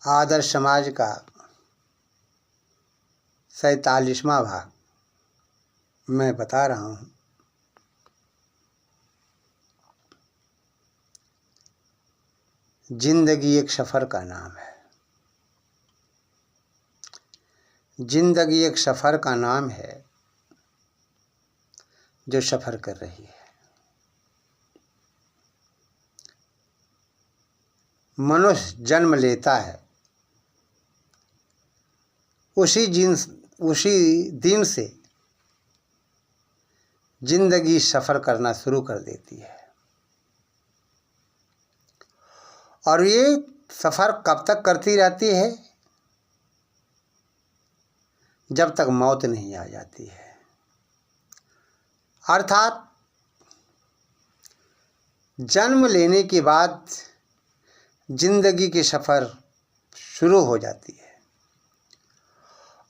आदर्श समाज का 47वां भाग मैं बता रहा हूँ। जिंदगी एक सफ़र का नाम है। जिंदगी एक सफ़र का नाम है जो सफ़र कर रही है। मनुष्य जन्म लेता है, उसी दिन से जिंदगी सफ़र करना शुरू कर देती है। और ये सफ़र कब तक करती रहती है? जब तक मौत नहीं आ जाती है। अर्थात जन्म लेने के बाद जिंदगी की सफ़र शुरू हो जाती है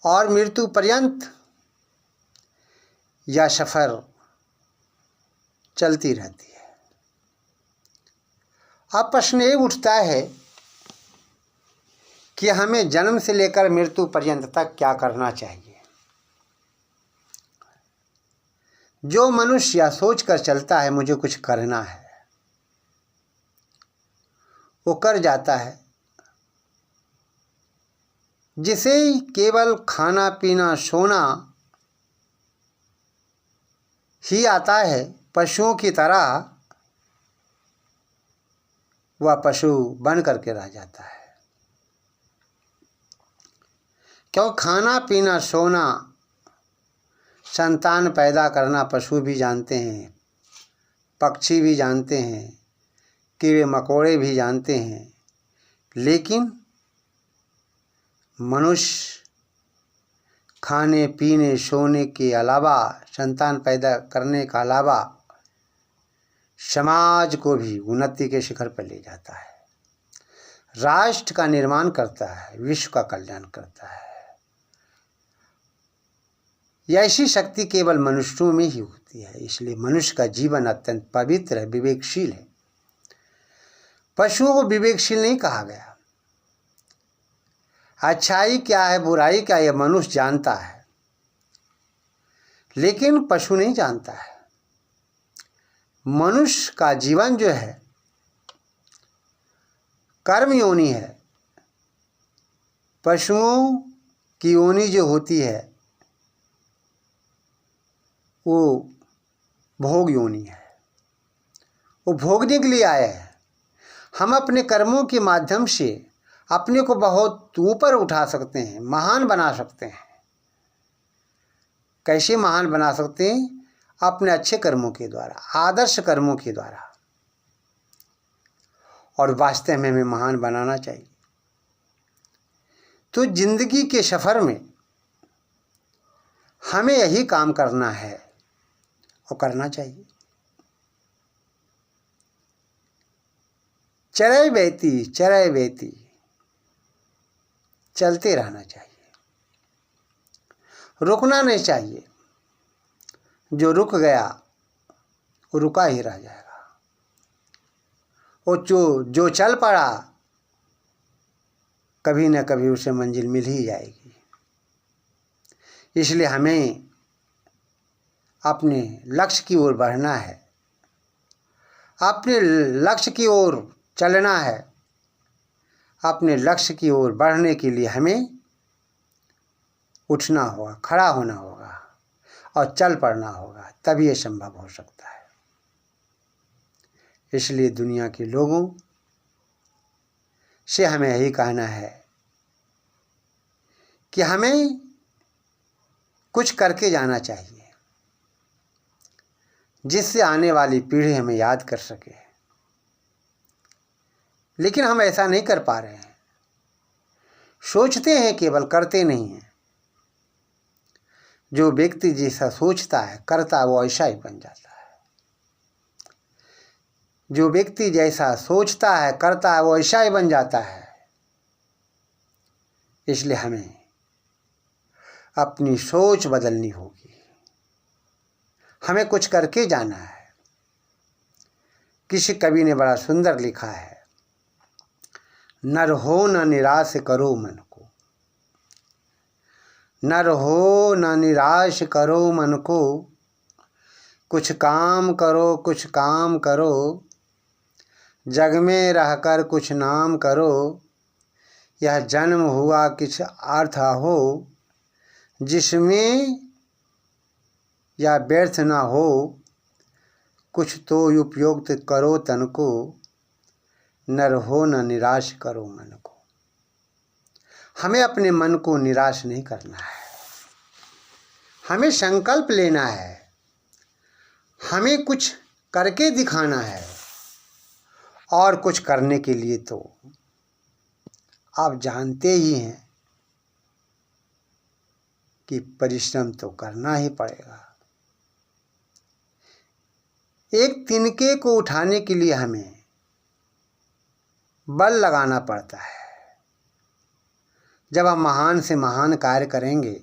और मृत्यु पर्यंत यह सफ़र चलती रहती है। अब प्रश्न ये उठता है कि हमें जन्म से लेकर मृत्यु पर्यंत तक क्या करना चाहिए। जो मनुष्य यह सोच कर चलता है मुझे कुछ करना है, वो कर जाता है। जिसे केवल खाना पीना सोना ही आता है, पशुओं की तरह वह पशु बन करके रह जाता है। क्यों? खाना पीना सोना, संतान पैदा करना पशु भी जानते हैं, पक्षी भी जानते हैं, कीड़े मकोड़े भी जानते हैं, लेकिन मनुष्य खाने पीने सोने के अलावा, संतान पैदा करने के अलावा समाज को भी उन्नति के शिखर पर ले जाता है, राष्ट्र का निर्माण करता है, विश्व का कल्याण करता है। ऐसी शक्ति केवल मनुष्यों में ही होती है। इसलिए मनुष्य का जीवन अत्यंत पवित्र है, विवेकशील है। पशुओं को विवेकशील नहीं कहा गया। अच्छाई क्या है, बुराई क्या है, यह मनुष्य जानता है, लेकिन पशु नहीं जानता है। मनुष्य का जीवन जो है कर्म योनि है। पशुओं की योनि जो होती है वो भोग योनि है, वो भोगने के लिए आया है। हम अपने कर्मों के माध्यम से अपने को बहुत ऊपर उठा सकते हैं, महान बना सकते हैं। कैसे महान बना सकते हैं? अपने अच्छे कर्मों के द्वारा, आदर्श कर्मों के द्वारा। और वास्तव में हमें महान बनाना चाहिए। तो जिंदगी के सफ़र में हमें यही काम करना है और करना चाहिए। चरय बेती चलते रहना चाहिए, रुकना नहीं चाहिए। जो रुक गया वो रुका ही रह जाएगा, वो जो चल पड़ा कभी न कभी उसे मंजिल मिल ही जाएगी। इसलिए हमें अपने लक्ष्य की ओर बढ़ना है, अपने लक्ष्य की ओर चलना है। अपने लक्ष्य की ओर बढ़ने के लिए हमें उठना होगा, खड़ा होना होगा और चल पड़ना होगा, तभी ये संभव हो सकता है। इसलिए दुनिया के लोगों से हमें यही कहना है कि हमें कुछ करके जाना चाहिए, जिससे आने वाली पीढ़ी हमें याद कर सके। लेकिन हम ऐसा नहीं कर पा रहे हैं। सोचते हैं केवल, करते नहीं हैं। जो व्यक्ति जैसा सोचता है करता है, वो ऐसा ही बन जाता है। जो व्यक्ति जैसा सोचता है करता है, वो ऐसा ही बन जाता है। इसलिए हमें अपनी सोच बदलनी होगी। हमें कुछ करके जाना है। किसी कवि ने बड़ा सुंदर लिखा है, नर हो न निराश करो मन को, नर हो न निराश करो मन को, कुछ काम करो कुछ काम करो, जग में रहकर कुछ नाम करो, यह जन्म हुआ किछ अर्थ हो, जिसमें यह व्यर्थ न हो, कुछ तो उपयुक्त करो तन को, नर हो न निराश करो मन को। हमें अपने मन को निराश नहीं करना है, हमें संकल्प लेना है, हमें कुछ करके दिखाना है। और कुछ करने के लिए तो आप जानते ही हैं कि परिश्रम तो करना ही पड़ेगा। एक तिनके को उठाने के लिए हमें बल लगाना पड़ता है। जब हम महान से महान कार्य करेंगे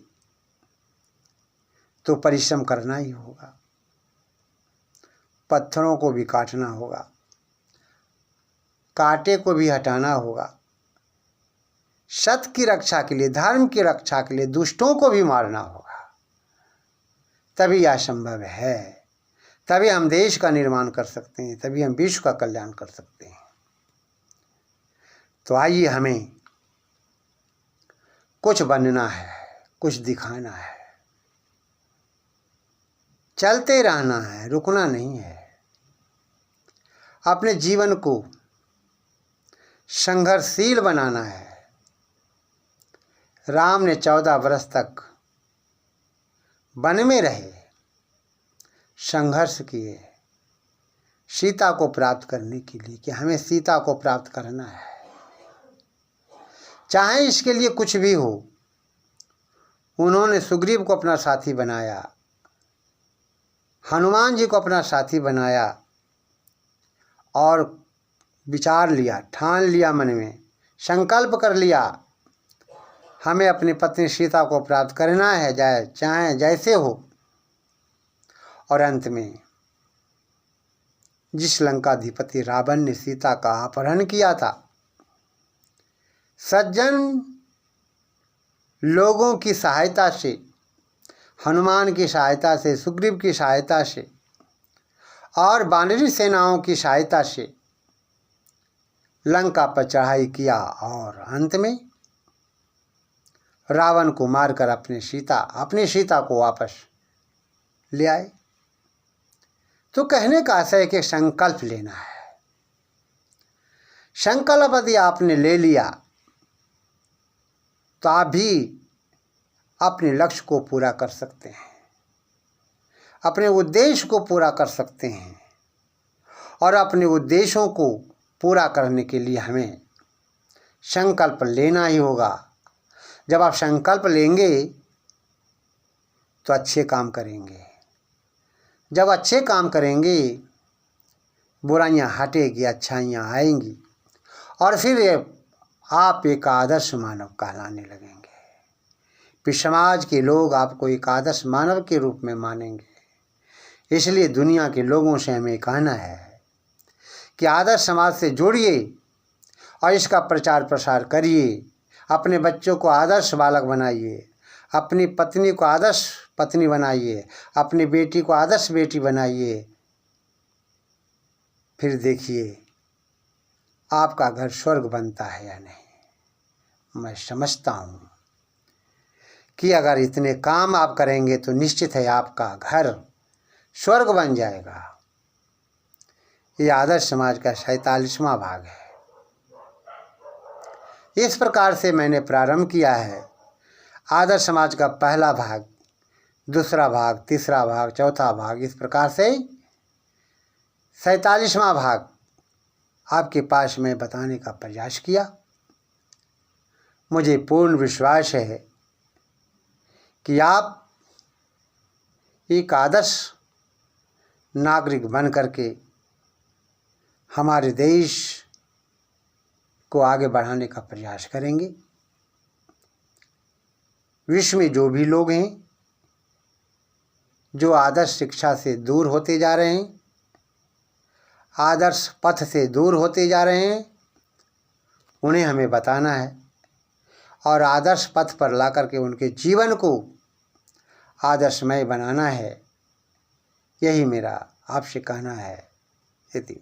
तो परिश्रम करना ही होगा, पत्थरों को भी काटना होगा, कांटे को भी हटाना होगा, सत्य की रक्षा के लिए, धर्म की रक्षा के लिए दुष्टों को भी मारना होगा। तभी यह संभव है, तभी हम देश का निर्माण कर सकते हैं, तभी हम विश्व का कल्याण कर सकते हैं। तो आइए, हमें कुछ बनना है, कुछ दिखाना है, चलते रहना है, रुकना नहीं है। अपने जीवन को संघर्षशील बनाना है। राम ने 14 वर्ष तक वन में रहे, संघर्ष किए सीता को प्राप्त करने के लिए, कि हमें सीता को प्राप्त करना है, चाहे इसके लिए कुछ भी हो। उन्होंने सुग्रीव को अपना साथी बनाया, हनुमान जी को अपना साथी बनाया और विचार लिया, ठान लिया, मन में संकल्प कर लिया, हमें अपनी पत्नी सीता को प्राप्त करना है, चाहे जैसे हो। और अंत में जिस लंकाधिपति रावण ने सीता का अपहरण किया था, सज्जन लोगों की सहायता से, हनुमान की सहायता से, सुग्रीव की सहायता से और वानरी सेनाओं की सहायता से लंका पर चढ़ाई किया और अंत में रावण को मारकर अपनी सीता को वापस ले आए। तो कहने का आशय है कि संकल्प लेना है। संकल्प यदि आपने ले लिया तो आप भी अपने लक्ष्य को पूरा कर सकते हैं, अपने उद्देश्य को पूरा कर सकते हैं। और अपने उद्देश्यों को पूरा करने के लिए हमें संकल्प लेना ही होगा। जब आप संकल्प लेंगे तो अच्छे काम करेंगे, जब अच्छे काम करेंगे बुराइयां हटेगी, अच्छाइयां आएंगी और फिर आप एक आदर्श मानव कहलाने लगेंगे। फिर समाज के लोग आपको एक आदर्श मानव के रूप में मानेंगे। इसलिए दुनिया के लोगों से हमें कहना है कि आदर्श समाज से जुड़िए और इसका प्रचार प्रसार करिए। अपने बच्चों को आदर्श बालक बनाइए, अपनी पत्नी को आदर्श पत्नी बनाइए, अपनी बेटी को आदर्श बेटी बनाइए। फिर देखिए आपका घर स्वर्ग बनता है या नहीं। मैं समझता हूँ कि अगर इतने काम आप करेंगे तो निश्चित है आपका घर स्वर्ग बन जाएगा। ये आदर्श समाज का 47वां भाग है। इस प्रकार से मैंने प्रारंभ किया है। आदर्श समाज का पहला भाग, दूसरा भाग, तीसरा भाग, चौथा भाग, इस प्रकार से 47वां भाग आपके पास में बताने का प्रयास किया। मुझे पूर्ण विश्वास है कि आप एक आदर्श नागरिक बन करके हमारे देश को आगे बढ़ाने का प्रयास करेंगे। विश्व में जो भी लोग हैं जो आदर्श शिक्षा से दूर होते जा रहे हैं, आदर्श पथ से दूर होते जा रहे हैं, उन्हें हमें बताना है और आदर्श पथ पर ला करके उनके जीवन को आदर्शमय बनाना है। यही मेरा आपसे कहना है। यदि